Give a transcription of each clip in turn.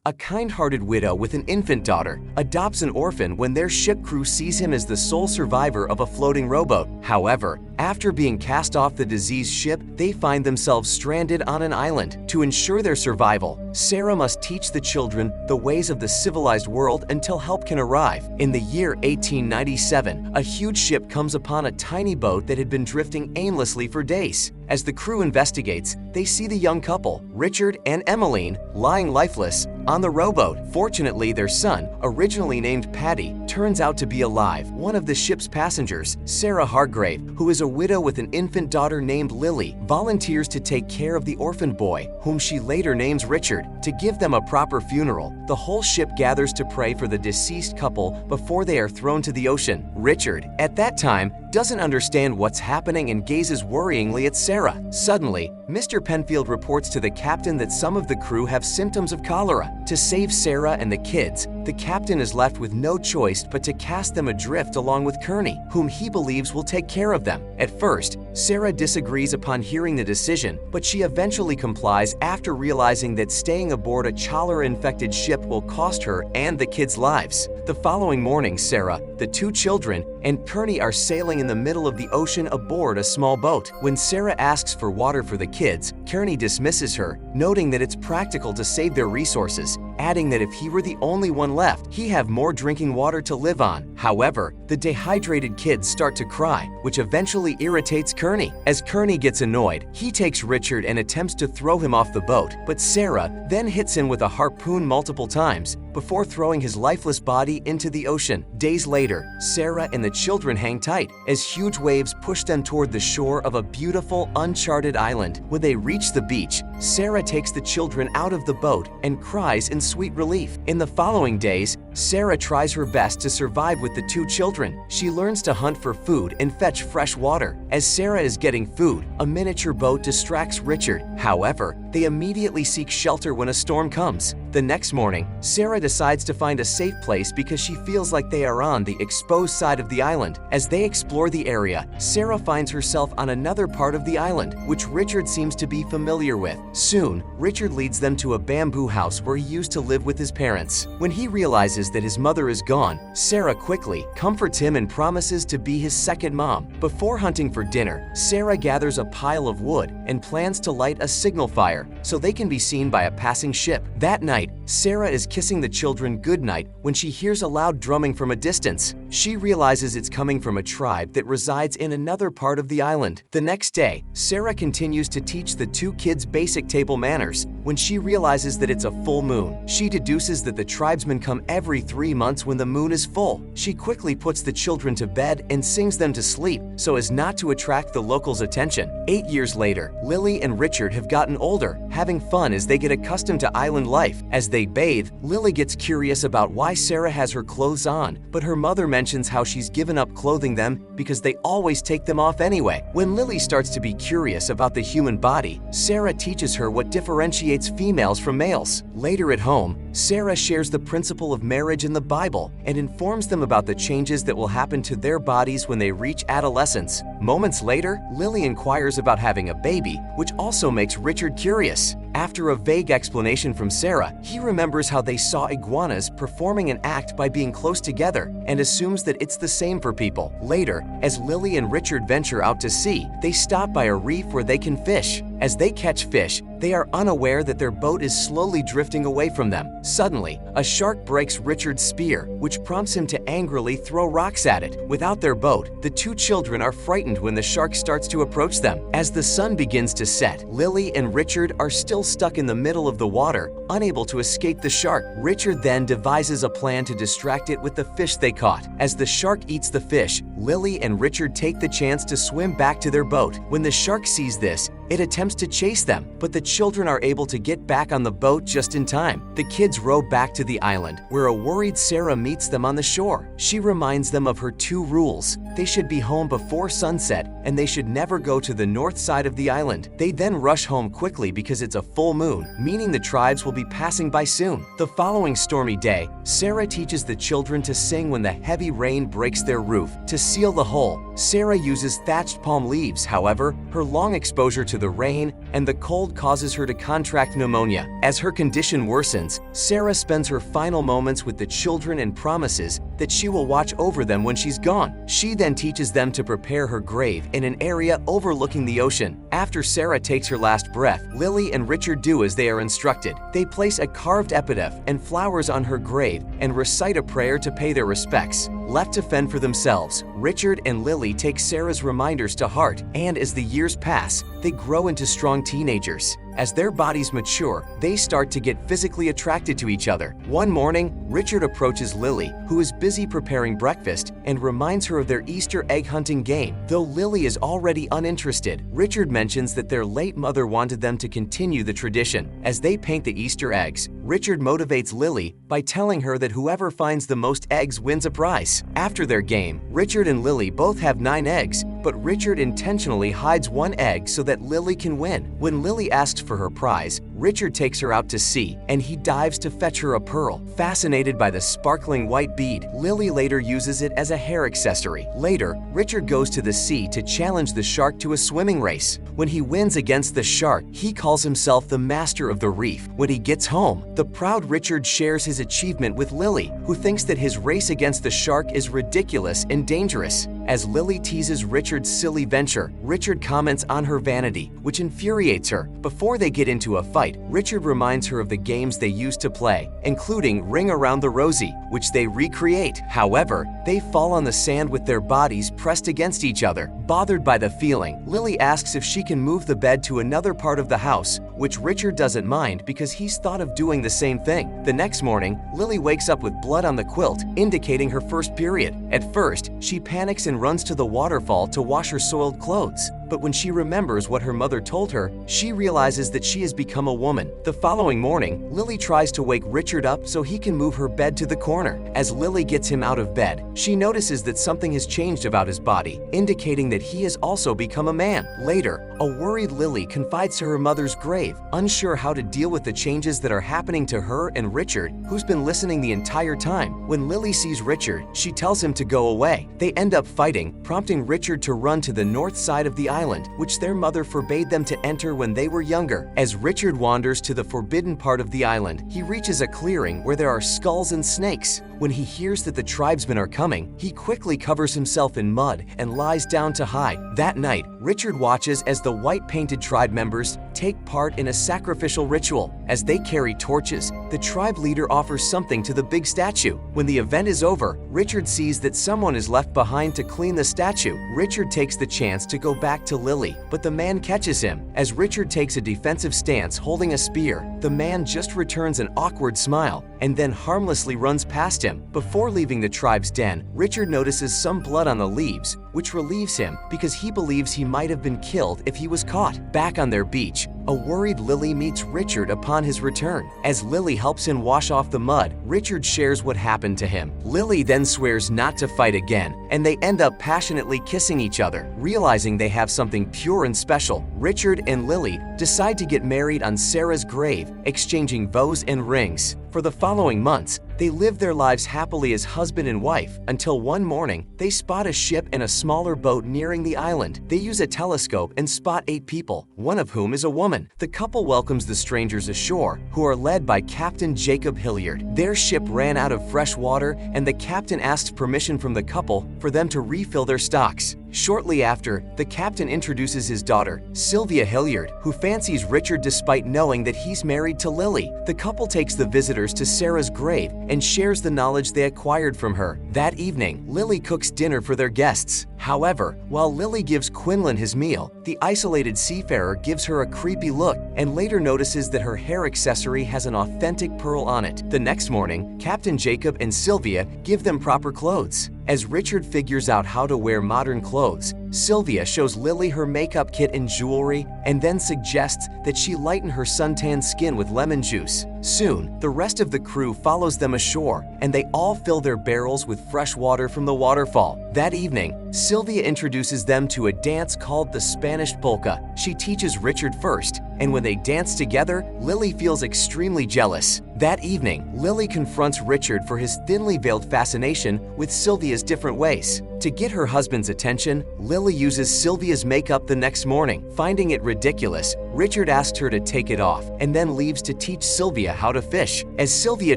A kind-hearted widow with an infant daughter adopts an orphan when their ship crew sees him as the sole survivor of a floating rowboat. However, after being cast off the diseased ship, they find themselves stranded on an island. To ensure their survival, Sarah must teach the children the ways of the civilized world until help can arrive. In the year 1897, a huge ship comes upon a tiny boat that had been drifting aimlessly for days. As the crew investigates, they see the young couple, Richard and Emmeline, lying lifeless on the rowboat. Fortunately, their son, originally named Paddy, turns out to be alive. One of the ship's passengers, Sarah Hargrave, who is a widow with an infant daughter named Lily, volunteers to take care of the orphaned boy, whom she later names Richard, to give them a proper funeral. The whole ship gathers to pray for the deceased couple before they are thrown to the ocean. Richard, at that time, doesn't understand what's happening and gazes worryingly at Sarah. Suddenly, Mr. Penfield reports to the captain that some of the crew have symptoms of cholera. To save Sarah and the kids, the captain is left with no choice but to cast them adrift along with Kearney, whom he believes will take care of them. At first, Sarah disagrees upon hearing the decision, but she eventually complies after realizing that staying aboard a cholera-infected ship will cost her and the kids' lives. The following morning, Sarah, the two children, and Kearney are sailing in the middle of the ocean aboard a small boat. When Sarah asks for water for the kids, Kearney dismisses her, noting that it's practical to save their resources, adding that if he were the only one left, he'd have more drinking water to live on. However, the dehydrated kids start to cry, which eventually irritates Kearney. As Kearney gets annoyed, he takes Richard and attempts to throw him off the boat, but Sarah then hits him with a harpoon multiple times before throwing his lifeless body into the ocean. Days later, Sarah and the children hang tight as huge waves push them toward the shore of a beautiful, uncharted island. When they reach the beach, Sarah takes the children out of the boat and cries in sweet relief. In the following days, Sarah tries her best to survive with the two children. She learns to hunt for food and fetch fresh water. As Sarah is getting food, a miniature boat distracts Richard. However, they immediately seek shelter when a storm comes. The next morning, Sarah decides to find a safe place because she feels like they are on the exposed side of the island. As they explore the area, Sarah finds herself on another part of the island, which Richard seems to be familiar with. Soon, Richard leads them to a bamboo house where he used to live with his parents. When he realizes that his mother is gone, Sarah quickly comforts him and promises to be his second mom. Before hunting for dinner, Sarah gathers a pile of wood and plans to light a signal fire so they can be seen by a passing ship. That night, Sarah is kissing the children goodnight when she hears a loud drumming from a distance. She realizes it's coming from a tribe that resides in another part of the island. The next day, Sarah continues to teach the two kids basic table manners. When she realizes that it's a full moon, she deduces that the tribesmen come every 3 months when the moon is full. She quickly puts the children to bed and sings them to sleep so as not to attract the locals' attention. 8 years later, Lily and Richard have gotten older, having fun as they get accustomed to island life. As they bathe, Lily gets curious about why Sarah has her clothes on, but her mother mentions how she's given up clothing them because they always take them off anyway. When Lily starts to be curious about the human body, Sarah teaches her what differentiates females from males. Later at home, Sarah shares the principle of marriage in the Bible and informs them about the changes that will happen to their bodies when they reach adolescence. Moments later, Lily inquires about having a baby, which also makes Richard curious. After a vague explanation from Sarah, he remembers how they saw iguanas performing an act by being close together and assumes that it's the same for people. Later, as Lily and Richard venture out to sea, they stop by a reef where they can fish. As they catch fish, they are unaware that their boat is slowly drifting away from them. Suddenly, a shark breaks Richard's spear, which prompts him to angrily throw rocks at it. Without their boat, the two children are frightened when the shark starts to approach them. As the sun begins to set, Lily and Richard are still stuck in the middle of the water, unable to escape the shark. Richard then devises a plan to distract it with the fish they caught. As the shark eats the fish, Lily and Richard take the chance to swim back to their boat. When the shark sees this, it attempts to chase them, but the children are able to get back on the boat just in time. The kids row back to the island, where a worried Sarah meets them on the shore. She reminds them of her 2 rules. They should be home before sunset, and they should never go to the north side of the island. They then rush home quickly because it's a full moon, meaning the tribes will be passing by soon. The following stormy day, Sarah teaches the children to sing when the heavy rain breaks their roof. To seal the hole, Sarah uses thatched palm leaves. However, her long exposure to the rain pain, and the cold causes her to contract pneumonia. As her condition worsens, Sarah spends her final moments with the children and promises that she will watch over them when she's gone. She then teaches them to prepare her grave in an area overlooking the ocean. After Sarah takes her last breath, Lily and Richard do as they are instructed. They place a carved epitaph and flowers on her grave and recite a prayer to pay their respects. Left to fend for themselves, Richard and Lily take Sarah's reminders to heart, and as the years pass, they grow into strong teenagers. As their bodies mature, they start to get physically attracted to each other. One morning, Richard approaches Lily, who is busy preparing breakfast, and reminds her of their Easter egg hunting game. Though Lily is already uninterested, Richard mentions that their late mother wanted them to continue the tradition. As they paint the Easter eggs, Richard motivates Lily by telling her that whoever finds the most eggs wins a prize. After their game, Richard and Lily both have 9 eggs, but Richard intentionally hides one egg so that Lily can win. When Lily asks for her prize, Richard takes her out to sea, and he dives to fetch her a pearl. Fascinated by the sparkling white bead, Lily later uses it as a hair accessory. Later, Richard goes to the sea to challenge the shark to a swimming race. When he wins against the shark, he calls himself the master of the reef. When he gets home, the proud Richard shares his achievement with Lily, who thinks that his race against the shark is ridiculous and dangerous. As Lily teases Richard's silly venture, Richard comments on her vanity, which infuriates her. Before they get into a fight, Richard reminds her of the games they used to play, including Ring Around the Rosie, which they recreate. However, they fall on the sand with their bodies pressed against each other. Bothered by the feeling, Lily asks if she can move the bed to another part of the house, which Richard doesn't mind because he's thought of doing the same thing. The next morning, Lily wakes up with blood on the quilt, indicating her first period. At first, she panics and runs to the waterfall to wash her soiled clothes. But when she remembers what her mother told her, she realizes that she has become a woman. The following morning, Lily tries to wake Richard up so he can move her bed to the corner. As Lily gets him out of bed, she notices that something has changed about his body, indicating that he has also become a man. Later, a worried Lily confides to her mother's grave, unsure how to deal with the changes that are happening to her and Richard, who's been listening the entire time. When Lily sees Richard, she tells him to go away. They end up fighting, prompting Richard to run to the north side of the island, which their mother forbade them to enter when they were younger. As Richard wanders to the forbidden part of the island, he reaches a clearing where there are skulls and snakes. When he hears that the tribesmen are coming, he quickly covers himself in mud and lies down to hide. That night, Richard watches as the white-painted tribe members take part in a sacrificial ritual. As they carry torches, the tribe leader offers something to the big statue. When the event is over, Richard sees that someone is left behind to clean the statue. Richard takes the chance to go back to Lily, but the man catches him. As Richard takes a defensive stance holding a spear, the man just returns an awkward smile and then harmlessly runs past him. Before leaving the tribe's den, Richard notices some blood on the leaves, which relieves him because he believes he might have been killed if he was caught. Back on their beach, a worried Lily meets Richard upon his return. As Lily helps him wash off the mud, Richard shares what happened to him. Lily then swears not to fight again, and they end up passionately kissing each other. Realizing they have something pure and special, Richard and Lily decide to get married on Sarah's grave, exchanging vows and rings. For the following months, they live their lives happily as husband and wife until one morning, they spot a ship and a smaller boat nearing the island. They use a telescope and spot 8 people, one of whom is a woman. The couple welcomes the strangers ashore, who are led by Captain Jacob Hilliard. Their ship ran out of fresh water, and the captain asked permission from the couple for them to refill their stocks. Shortly after, the captain introduces his daughter, Sylvia Hilliard, who fancies Richard despite knowing that he's married to Lily. The couple takes the visitors to Sarah's grave and shares the knowledge they acquired from her. That evening, Lily cooks dinner for their guests. However, while Lily gives Quinlan his meal, the isolated seafarer gives her a creepy look and later notices that her hair accessory has an authentic pearl on it. The next morning, Captain Jacob and Sylvia give them proper clothes. As Richard figures out how to wear modern clothes, Sylvia shows Lily her makeup kit and jewelry and then suggests that she lighten her suntanned skin with lemon juice. Soon, the rest of the crew follows them ashore, and they all fill their barrels with fresh water from the waterfall. That evening, Sylvia introduces them to a dance called the Spanish polka. She teaches Richard first, and when they dance together, Lily feels extremely jealous. That evening, Lily confronts Richard for his thinly veiled fascination with Sylvia's different ways. To get her husband's attention, Lily uses Sylvia's makeup the next morning. Finding it ridiculous, Richard asks her to take it off and then leaves to teach Sylvia how to fish. As Sylvia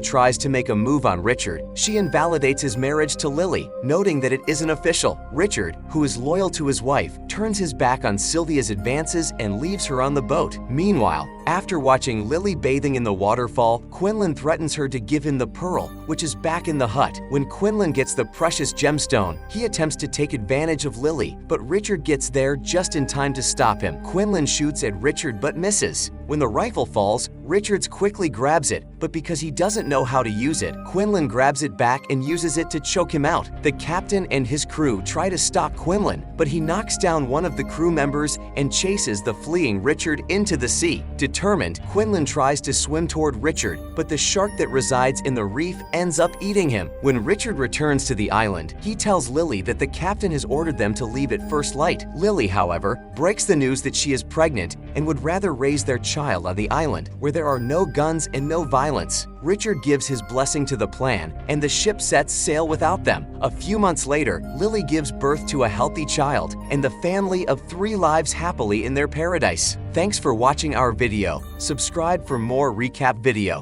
tries to make a move on Richard, she invalidates his marriage to Lily, noting that it isn't official. Richard, who is loyal to his wife, turns his back on Sylvia's advances and leaves her on the boat. Meanwhile, after watching Lily bathing in the waterfall, Quinlan threatens her to give him the pearl, which is back in the hut. When Quinlan gets the precious gemstone, he attempts to take advantage of Lily, but Richard gets there just in time to stop him. Quinlan shoots at Richard but misses. When the rifle falls, Richards quickly grabs it, but because he doesn't know how to use it, Quinlan grabs it back and uses it to choke him out. The captain and his crew try to stop Quinlan, but he knocks down one of the crew members and chases the fleeing Richard into the sea. Determined, Quinlan tries to swim toward Richard, but the shark that resides in the reef ends up eating him. When Richard returns to the island, he tells Lily that the captain has ordered them to leave at first light. Lily, however, breaks the news that she is pregnant and would rather raise their child on the island, where there are no guns and no violence. Richard gives his blessing to the plan, and the ship sets sail without them. A few months later, Lily gives birth to a healthy child, and the family of 3 lives happily in their paradise. Thanks for watching our video. Subscribe for more recap video.